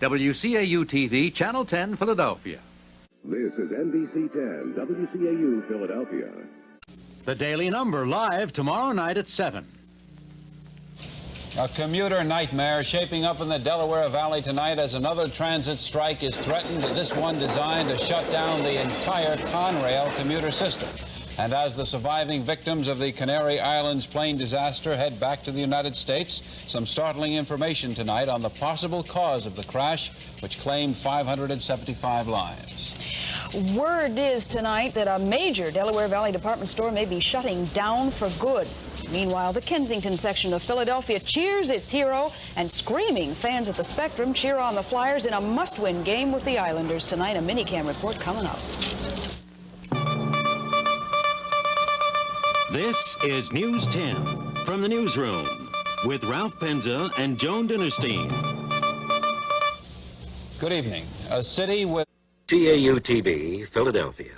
WCAU-TV, Channel 10, Philadelphia. This is NBC 10, WCAU, Philadelphia. The Daily Number, live tomorrow night at 7. A commuter nightmare shaping up in the Delaware Valley tonight as another transit strike is threatened, this one designed to shut down the entire Conrail commuter system. And as the surviving victims of the Canary Islands plane disaster head back to the United States, some startling information tonight on the possible cause of the crash, which claimed 575 lives. Word is tonight that a major Delaware Valley department store may be shutting down for good. Meanwhile, the Kensington section of Philadelphia cheers its hero, and screaming fans at the Spectrum cheer on the Flyers in a must-win game with the Islanders tonight. A minicam report coming up. This is News 10 from the newsroom with Ralph Penza and Joan Dinnerstein. Good evening. A city with CAU-TV, Philadelphia.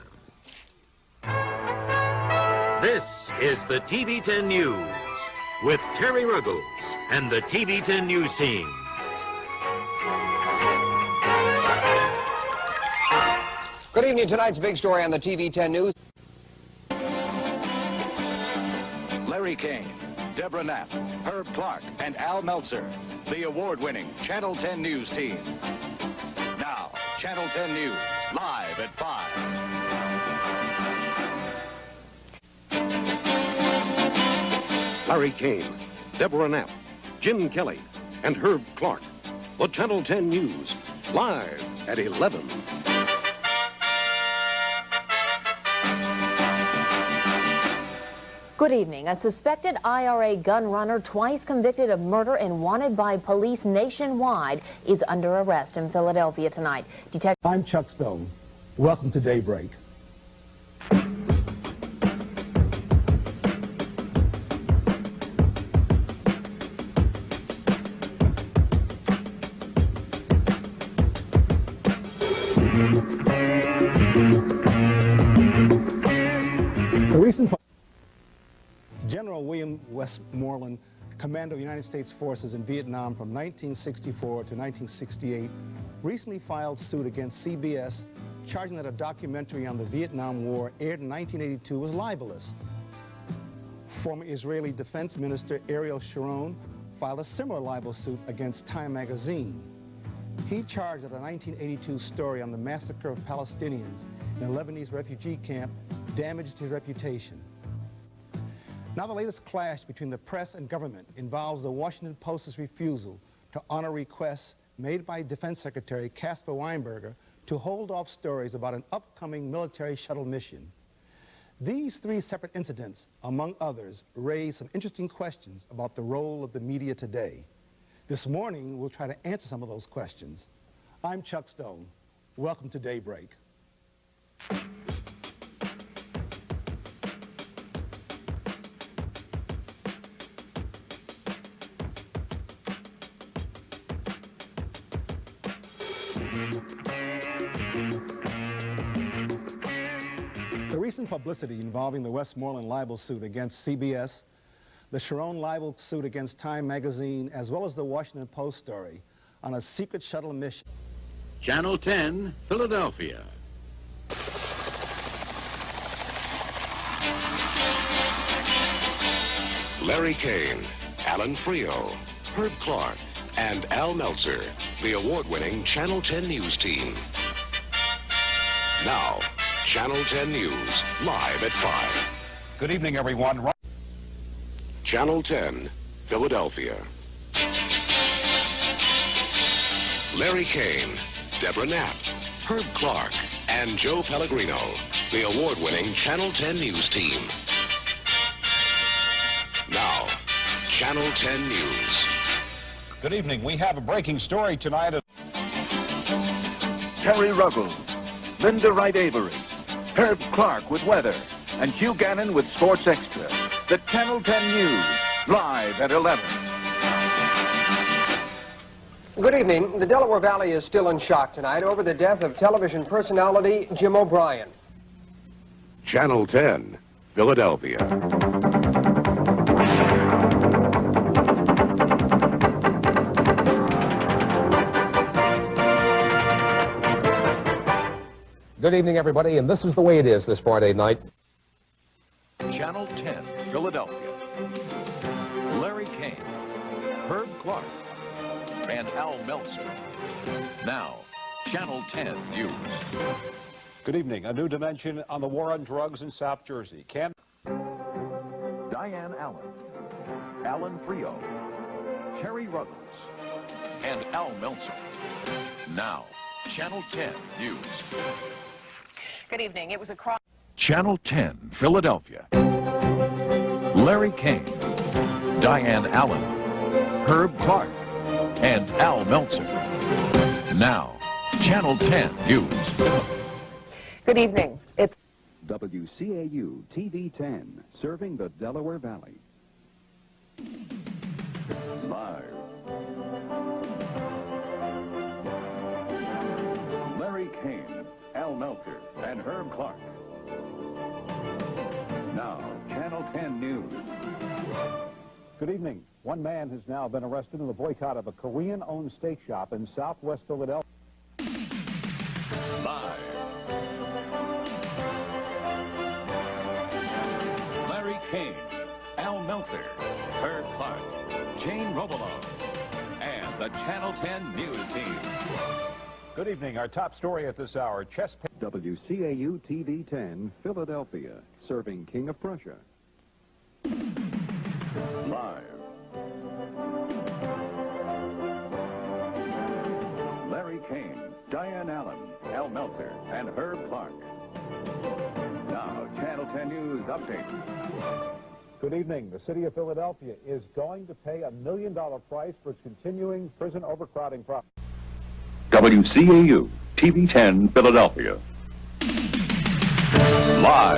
This is the TV 10 News with Terry Ruggles and the TV 10 News team. Good evening. Tonight's big story on the TV 10 News. Larry Kane, Deborah Knapp, Herb Clark, and Al Meltzer, the award-winning Channel 10 News team. Now, Channel 10 News, live at 5. Larry Kane, Deborah Knapp, Jim Kelly, and Herb Clark. The Channel 10 News, live at 11. Good evening. A suspected IRA gun runner, twice convicted of murder and wanted by police nationwide, is under arrest in Philadelphia tonight. I'm Chuck Stone. Welcome to Daybreak. The recent General William Westmoreland, commander of the United States forces in Vietnam from 1964 to 1968, recently filed suit against CBS, charging that a documentary on the Vietnam War aired in 1982 was libelous. Former Israeli Defense Minister Ariel Sharon filed a similar libel suit against Time magazine. He charged that a 1982 story on the massacre of Palestinians in a Lebanese refugee camp damaged his reputation. Now the latest clash between the press and government involves the Washington Post's refusal to honor requests made by Defense Secretary Caspar Weinberger to hold off stories about an upcoming military shuttle mission. These three separate incidents, among others, raise some interesting questions about the role of the media today. This morning, we'll try to answer some of those questions. I'm Chuck Stone. Welcome to Daybreak. The recent publicity involving the Westmoreland libel suit against CBS, the Sharon libel suit against Time magazine, as well as the Washington Post story on a secret shuttle mission. Channel 10, Philadelphia. Larry Kane, Alan Frio, Herb Clark, and Al Meltzer, the award-winning Channel 10 News team. Now, Channel 10 News, live at 5. Good evening, everyone. Channel 10, Philadelphia. Larry Kane, Deborah Knapp, Herb Clark, and Joe Pellegrino, the award-winning Channel 10 News team. Now, Channel 10 News. Good evening. We have a breaking story tonight. Terry Ruggles, Linda Wright Avery, Herb Clark with weather, and Hugh Gannon with Sports Extra. The Channel 10 News, live at 11. Good evening. The Delaware Valley is still in shock tonight over the death of television personality Jim O'Brien. Channel 10, Philadelphia. Good evening, everybody, and this is the way it is this Friday night. Channel 10, Philadelphia. Larry Kane, Herb Clark, and Al Meltzer. Now, Channel 10 News. Good evening. A new dimension on the war on drugs in South Jersey. Diane Allen, Alan Frio, Terry Ruggles, and Al Meltzer. Now, Channel 10 News. Good evening. It was a cross. Channel 10, Philadelphia. Larry Kane, Diane Allen, Herb Clark, and Al Meltzer. Now, Channel 10 News. Good evening. It's WCAU TV 10, serving the Delaware Valley. Live. Larry Kane, Al Meltzer, and Herb Clark. Now, Channel 10 News. Good evening. One man has now been arrested in the boycott of a Korean-owned steak shop in southwest Philadelphia. Live. Larry Kane, Al Meltzer, Herb Clark, Jane Robolo, and the Channel 10 News team. Good evening. Our top story at this hour, WCAU TV 10, Philadelphia, serving King of Prussia. Live. Larry Kane, Diane Allen, Al Meltzer, and Herb Clark. Now, Channel 10 News update. Good evening. The city of Philadelphia is going to pay $1 million price for its continuing prison overcrowding problem. WCAU TV 10, Philadelphia. Live.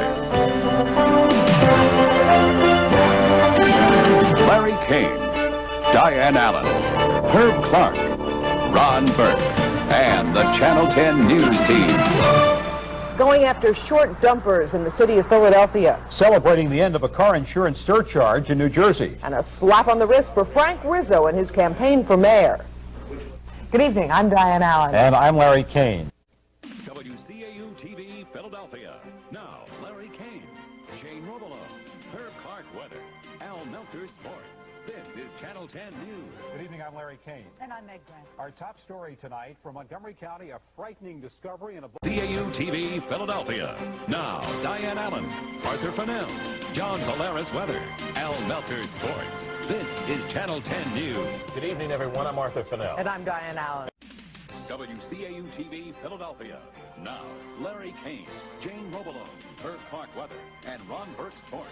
Larry Kane, Diane Allen, Herb Clark, Ron Burke, and the Channel 10 News team. going after short dumpers in the city of Philadelphia. Celebrating the end of a car insurance surcharge in New Jersey. And a slap on the wrist for Frank Rizzo and his campaign for mayor. Good evening, I'm Diane Allen. And I'm Larry Kane. WCAU TV, Philadelphia. Now, Larry Kane, Jane Robolo, Herb Clark weather, Al Meltzer sports. This is Channel 10 News. Good evening, I'm Larry Kane. And I'm Meg Grant. Our top story tonight from Montgomery County, a frightening discovery in a... CAU TV, Philadelphia. Now, Diane Allen, Arthur Fennell, John Polaris weather, Al Meltzer sports. This is Channel 10 News. Good evening, everyone. I'm Arthur Fennell. And I'm Diane Allen. WCAU TV, Philadelphia. Now, Larry Kane, Jane Robolo, Herb Clark weather, and Ron Burke sports.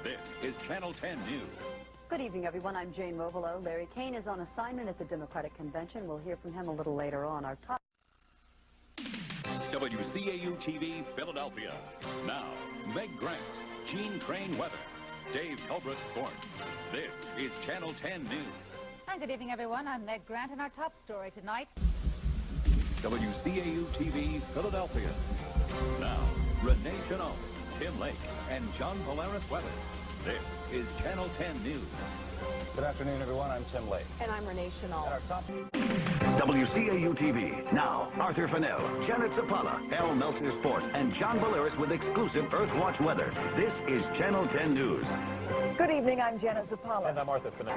This is Channel 10 News. Good evening, everyone. I'm Jane Robolo. Larry Kane is on assignment at the Democratic Convention. We'll hear from him a little later on. Our top... WCAU TV, Philadelphia. Now, Meg Grant, Gene Crane weather, Dave Culbreth sports. This is Channel 10 News. And good evening, everyone. I'm Meg Grant, and our top story tonight. WCAU TV, Philadelphia. Now, Renee Chenault, Tim Lake, and John Polaris weather. This is Channel 10 News. Good afternoon, everyone. I'm Tim Lake. And I'm Renee Chenault. And our top... WCAU TV. Now, Arthur Fennell, Janet Zapala, Al Meltzer Sports, and John Polaris with exclusive Earthwatch weather. This is Channel 10 News. Good evening, I'm Janet Zapala. And I'm Arthur Fennell.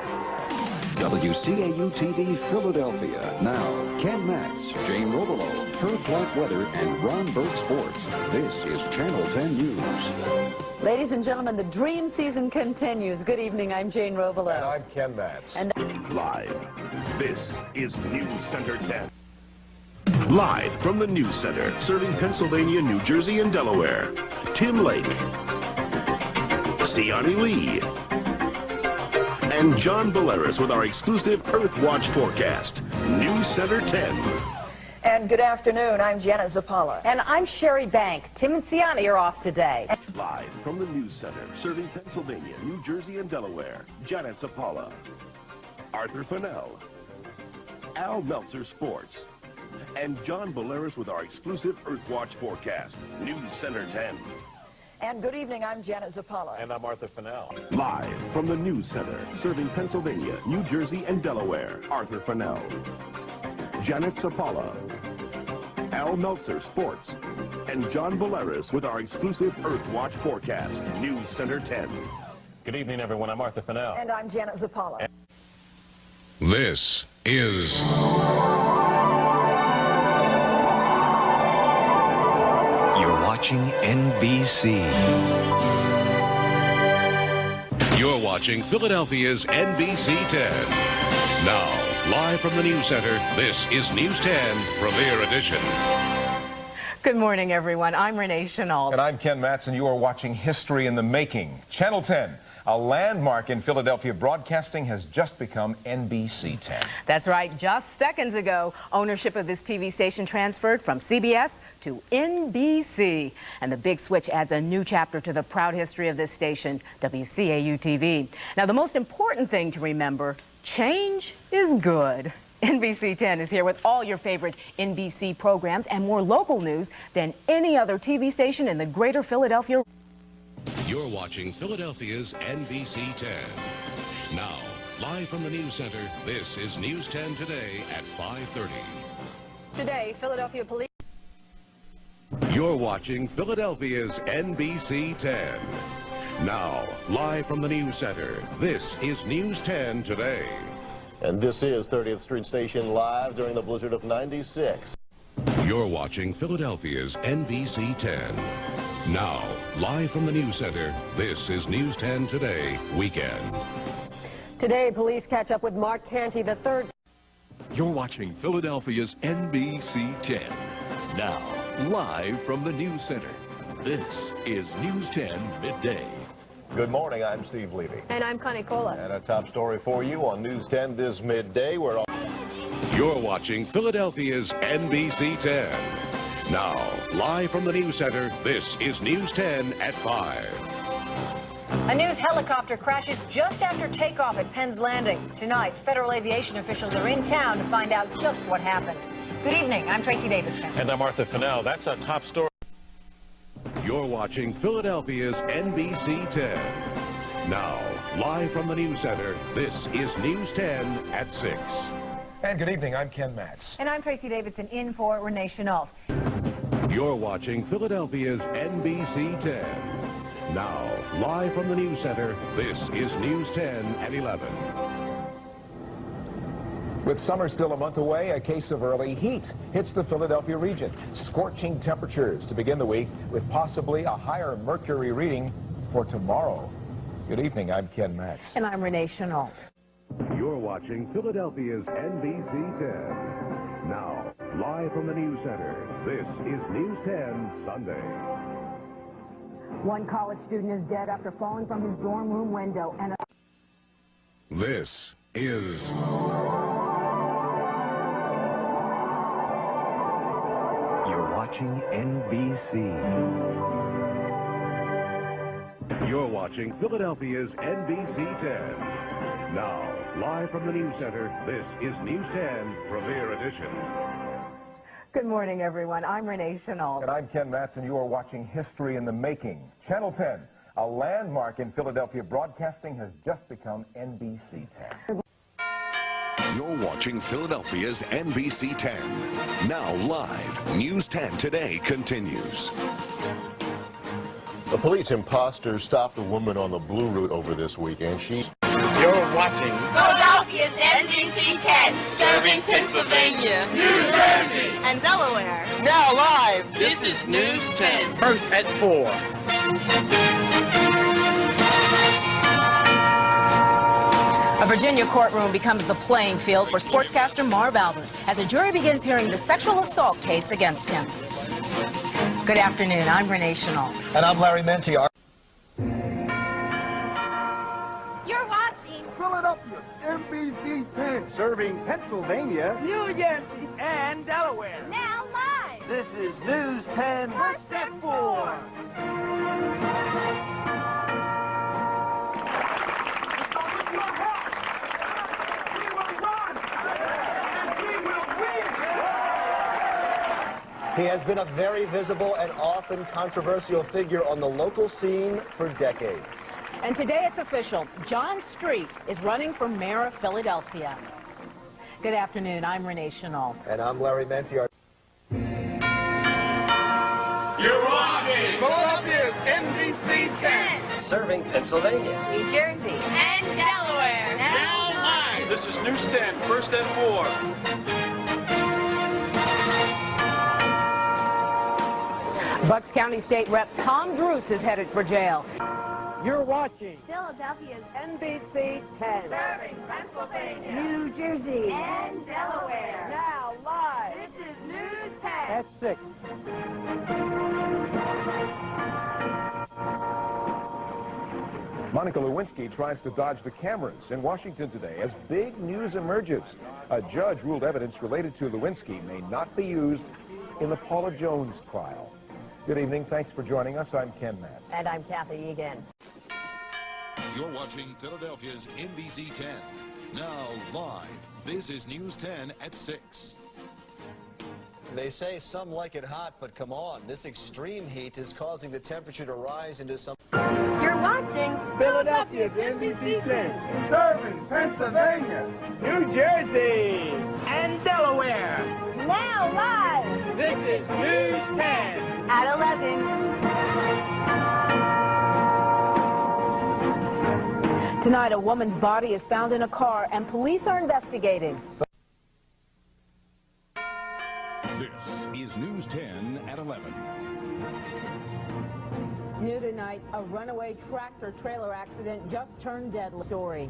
WCAU TV, Philadelphia. Now, Ken Matz, Jane Robolo, Herb Clark weather, and Ron Burke sports. This is Channel 10 News. Ladies and gentlemen, the dream season continues. Good evening, I'm Jane Robolo. And I'm Ken Matz. And live, this is NewsCenter 10. Live from the NewsCenter, serving Pennsylvania, New Jersey, and Delaware. Tim Lake, Siani Lee, and John Polaris with our exclusive Earthwatch forecast. NewsCenter 10. And good afternoon, I'm Janet Zapala. And I'm Sherry Bank. Tim and Siani are off today. Live from the NewsCenter, serving Pennsylvania, New Jersey, and Delaware. Janet Zapala, Arthur Fennell, Al Meltzer Sports, and John Polaris with our exclusive Earthwatch forecast. NewsCenter 10. And good evening, I'm Janet Zapala. And I'm Arthur Fennell. Live from the NewsCenter, serving Pennsylvania, New Jersey, and Delaware. Arthur Fennell, Janet Zapala, Al Meltzer, sports. And John Boleris with our exclusive Earth Watch forecast. News Center 10. Good evening, everyone. I'm Arthur Fennell. And I'm Janet Zappala. This is You're watching NBC. You're watching Philadelphia's NBC 10. Now, live from the News Center, this is News 10 Premiere Edition. Good morning, everyone. I'm Renee Chenault. And I'm Ken Matson. You are watching History in the Making. Channel 10, a landmark in Philadelphia broadcasting, has just become NBC 10. That's right. Just seconds ago, ownership of this TV station transferred from CBS to NBC. And the big switch adds a new chapter to the proud history of this station, WCAU-TV. Now, the most important thing to remember, change is good. NBC 10 is here with all your favorite NBC programs and more local news than any other TV station in the greater Philadelphia. You're watching Philadelphia's NBC 10. Now, live from the News Center, this is News 10 Today at 5:30. Today, Philadelphia police... You're watching Philadelphia's NBC 10. Now, live from the News Center, this is News 10 Today. And this is 30th Street Station live during the blizzard of 96. You're watching Philadelphia's NBC 10. Now, live from the News Center, this is News 10 Today Weekend. Today, police catch up with Mark Canty III. You're watching Philadelphia's NBC 10. Now, live from the News Center, this is News 10 Midday. Good morning, I'm Steve Levy. And I'm Connie Cola. And a top story for you on News 10 this midday. You're watching Philadelphia's NBC 10. Now, live from the News Center, this is News 10 at 5. A news helicopter crashes just after takeoff at Penn's Landing. Tonight, federal aviation officials are in town to find out just what happened. Good evening, I'm Tracy Davidson. And I'm Arthur Fennell. That's our top story. You're watching Philadelphia's NBC 10. Now, live from the News Center, this is News 10 at 6. And good evening, I'm Ken Matz. And I'm Tracy Davidson, in for Renee Chenault. You're watching Philadelphia's NBC 10. Now, live from the News Center, this is News 10 at 11. With summer still a month away, a case of early heat hits the Philadelphia region. Scorching temperatures to begin the week with possibly a higher mercury reading for tomorrow. Good evening, I'm Ken Matz. And I'm Renee Chenault. You're watching Philadelphia's NBC 10. Now, live from the News Center, this is News 10 Sunday. One college student is dead after falling from his dorm room window. And This is... You're watching NBC. You're watching Philadelphia's NBC 10. Now, live from the News Center, this is News 10 Premiere Edition. good morning, everyone. I'm Renee Chenault. And I'm Ken Matz, and you are watching History in the Making. Channel 10, a landmark in Philadelphia broadcasting, has just become NBC 10. You're watching Philadelphia's NBC 10. Now live, News 10 Today continues. The police imposters stopped a woman on the Blue Route over this weekend. You're watching Philadelphia's NBC 10, serving Pennsylvania, New Jersey, and Delaware. now live. This is News 10. First at 4. A Virginia courtroom becomes the playing field for sportscaster Marv Albert as a jury begins hearing the sexual assault case against him. Good afternoon. I'm Renee Chenault. And I'm Larry Menti. You're watching Philadelphia, NBC 10, serving Pennsylvania, New Jersey, and Delaware. Now live. This is News 10, First at 4. He has been a very visible and often controversial figure on the local scene for decades. And today it's official. John Street is running for mayor of Philadelphia. Good afternoon. I'm Renee Chenault. And I'm Larry Menti. You're watching Philadelphia's NBC 10. Serving Pennsylvania, New Jersey, and Delaware. Now live. This is News 10, first and 4. Bucks County State Rep Tom Druce is headed for jail. You're watching Philadelphia's NBC 10. Serving Pennsylvania, New Jersey. and Delaware. Now live This is News 10. at 6. Monica Lewinsky tries to dodge the cameras in Washington today as big news emerges. A judge ruled evidence related to Lewinsky may not be used in the Paula Jones trial. Good evening. Thanks for joining us. I'm Ken Matt. And I'm Kathy Egan. You're watching Philadelphia's NBC 10. Now live, this is News 10 at 6. They say some like it hot, but come on, this extreme heat is causing the temperature to rise into some... You're watching Philadelphia's NBC 10. Serving Pennsylvania, New Jersey, and Delaware. Now live. This is News 10. At 11. Tonight, a woman's body is found in a car, and police are investigating. This is News 10 at 11. New tonight, a runaway tractor-trailer accident just turned deadly. Story.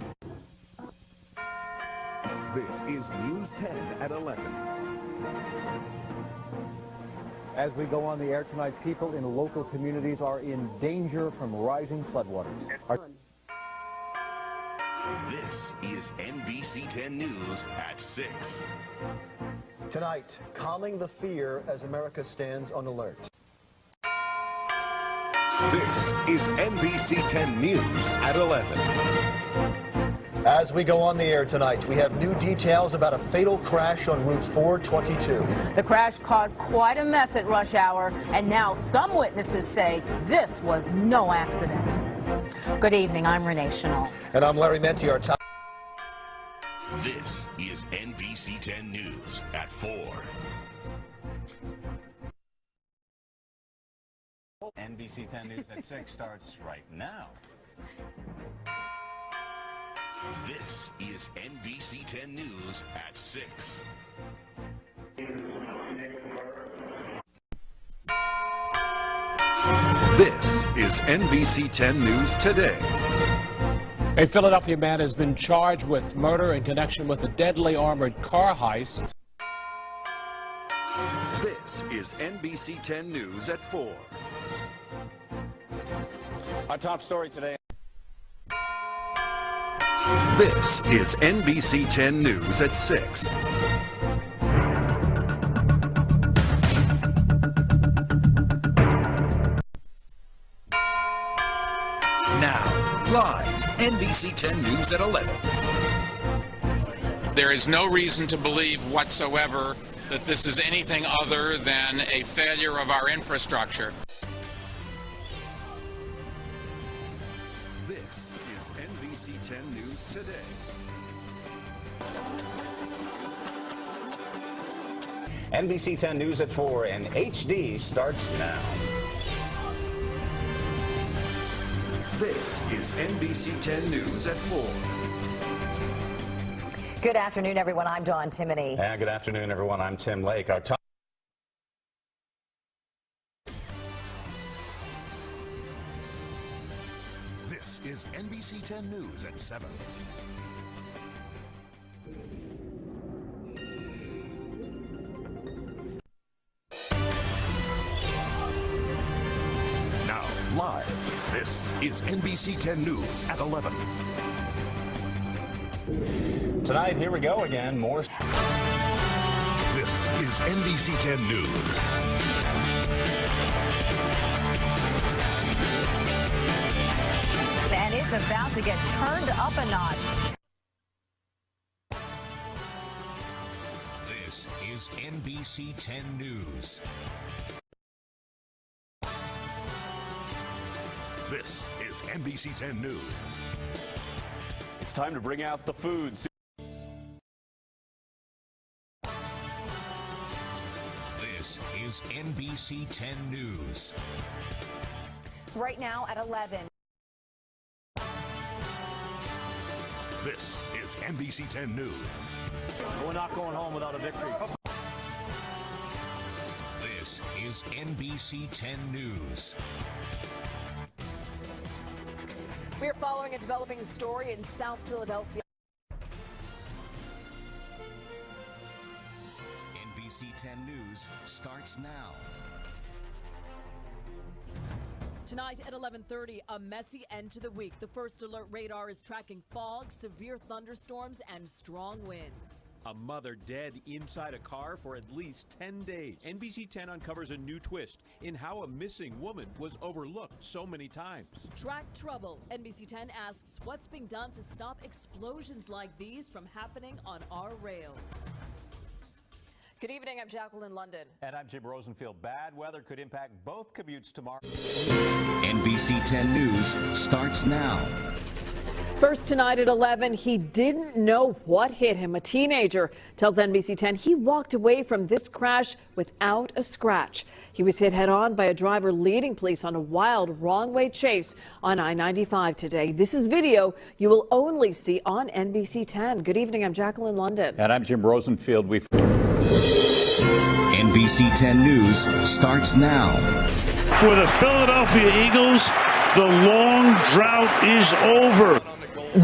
This is News 10 at 11. As we go on the air tonight, people in local communities are in danger from rising floodwaters. This is NBC 10 News at 6. Tonight, calming the fear as America stands on alert. This is NBC 10 News at 11. As we go on the air tonight, we have new details about a fatal crash on Route 422. The crash caused quite a mess at rush hour, and now some witnesses say this was no accident. Good evening, I'm Renee Chenault. And I'm Larry Menti, our top... This is NBC 10 News at 4. NBC 10 News at 6 starts right now. This is NBC 10 News at 6. This is NBC 10 News Today. A Philadelphia man has been charged with murder in connection with a deadly armored car heist. This is NBC 10 News at 4. Our top story today. This is NBC 10 News at 6. Now, live, NBC 10 News at 11. There is no reason to believe whatsoever that this is anything other than a failure of our infrastructure. This is NBC 10 News Today. NBC 10 News at 4 and HD starts now. This is NBC 10 News at 4. Good afternoon, everyone. I'm Dawn Timoney. And good afternoon, everyone. I'm Tim Lake. Our top. This is NBC 10 News at 7. Now, live, this is NBC 10 News at 11. Tonight, here we go again. More. This is NBC 10 News. And it's about to get turned up a notch. This is NBC 10 News. This is NBC 10 News. It's time to bring out the food. This is NBC 10 News. Right now at 11. This is NBC 10 News. We're not going home without a victory. This is NBC 10 News. We're following a developing story in South Philadelphia. NBC 10 News starts now. Tonight at 11:30, a messy end to the week. The first alert radar is tracking fog, severe thunderstorms, and strong winds. A mother dead inside a car for at least 10 days. NBC 10 uncovers a new twist in how a missing woman was overlooked so many times. Track trouble. NBC 10 asks what's being done to stop explosions like these from happening on our rails. Good evening, I'm Jacqueline London. And I'm Jim Rosenfield. Bad weather could impact both commutes tomorrow. NBC 10 News starts now. First tonight at 11, he didn't know what hit him. A teenager tells NBC 10 he walked away from this crash without a scratch. He was hit head-on by a driver leading police on a wild wrong-way chase on I-95 today. This is video you will only see on NBC 10. Good evening, I'm Jacqueline London. And I'm Jim Rosenfield. NBC 10 News starts now. For the Philadelphia Eagles, the long drought is over.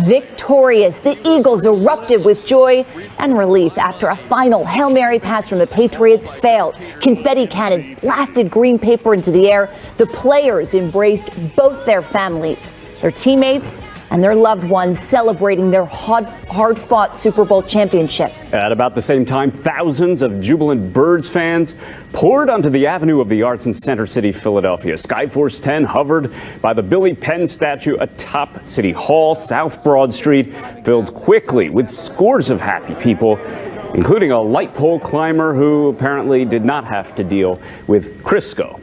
Victorious, the Eagles erupted with joy and relief after a final Hail Mary pass from the Patriots failed. Confetti cannons blasted green paper into the air. The players embraced both their families, their teammates, and their loved ones, celebrating their hard-fought Super Bowl championship. At about the same time, thousands of jubilant Birds fans poured onto the Avenue of the Arts in Center City, Philadelphia. Skyforce 10 hovered by the Billy Penn statue atop City Hall. South Broad Street filled quickly with scores of happy people, including a light pole climber who apparently did not have to deal with Crisco.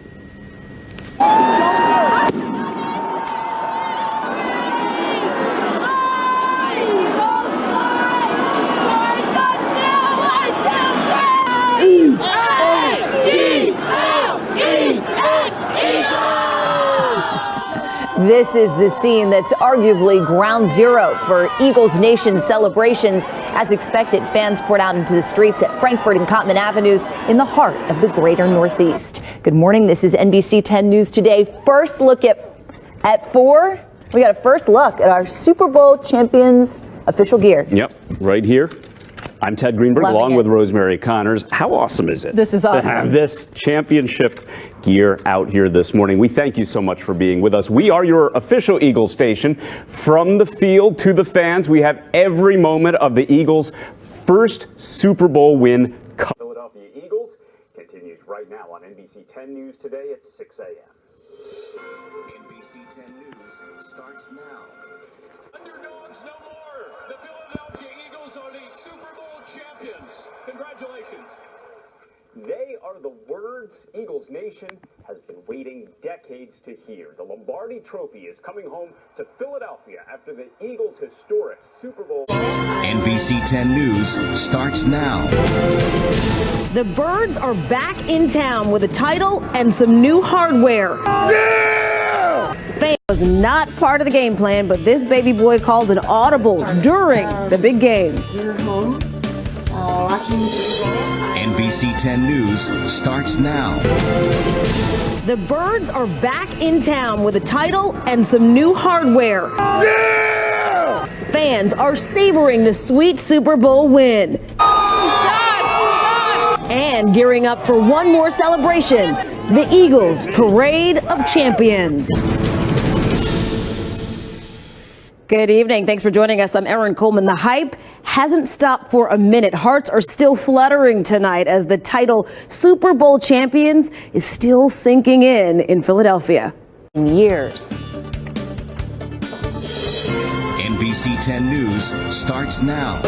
This is the scene that's arguably ground zero for Eagles Nation celebrations. As expected, fans poured out into the streets at Frankfort and Cottman Avenues in the heart of the greater Northeast. Good morning. This is NBC 10 News Today. First look at 4. We got a first look at our Super Bowl champions official gear. Yep, right here. I'm Ted Greenberg, along with Rosemary Connors. How awesome is it? This is awesome. To have this championship gear out here this morning. We thank you so much for being with us. We are your official Eagles station. From the field to the fans, we have every moment of the Eagles' first Super Bowl win. Philadelphia Eagles continues right now on NBC 10 News Today at 6 a.m. NBC 10 News starts now. Underdogs no more. The Philadelphia Eagles are the Super Bowl champions. Congratulations. They are the words Eagles Nation has been waiting decades to hear. The Lombardi Trophy is coming home to Philadelphia after the Eagles' historic Super Bowl. NBC 10 News starts now. The Birds are back in town with a title and some new hardware. Yeah! Fan was not part of the game plan, but this baby boy called an audible during the big game. NBC 10 News starts now. The Birds are back in town with a title and some new hardware. Yeah! Fans are savoring the sweet Super Bowl win. And gearing up for one more celebration, the Eagles Parade of Champions. Good evening. Thanks for joining us. I'm Erin Coleman. The hype hasn't stopped for a minute. Hearts are still fluttering tonight as the title Super Bowl champions is still sinking in Philadelphia. In years. NBC 10 News starts now.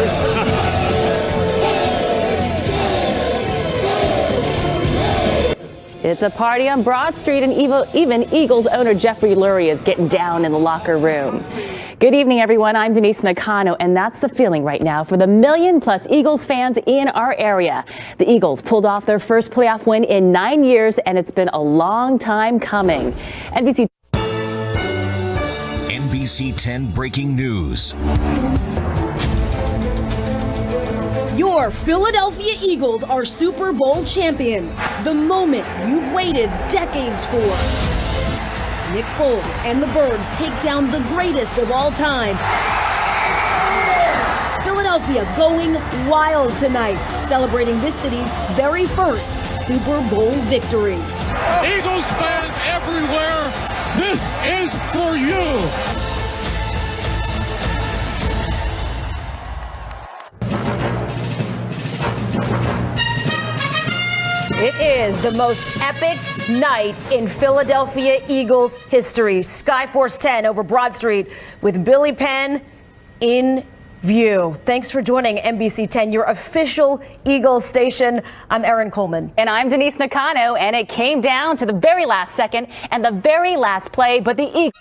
It's a party on Broad Street, and even Eagles owner Jeffrey Lurie is getting down in the locker room. Good evening, everyone. I'm Denise Nakano, and that's the feeling right now for the million-plus Eagles fans in our area. The Eagles pulled off their first playoff win in 9 years, and it's been a long time coming. NBC 10 breaking news. Your Philadelphia Eagles are Super Bowl champions, the moment you've waited decades for. Nick Foles and the Birds take down the greatest of all time. Philadelphia going wild tonight, celebrating this city's very first Super Bowl victory. Eagles fans everywhere, this is for you. It is the most epic night in Philadelphia Eagles history. Skyforce 10 over Broad Street with Billy Penn in view. Thanks for joining NBC 10, your official Eagles station. I'm Erin Coleman. And I'm Denise Nakano, and it came down to the very last second and the very last play, but the Eagles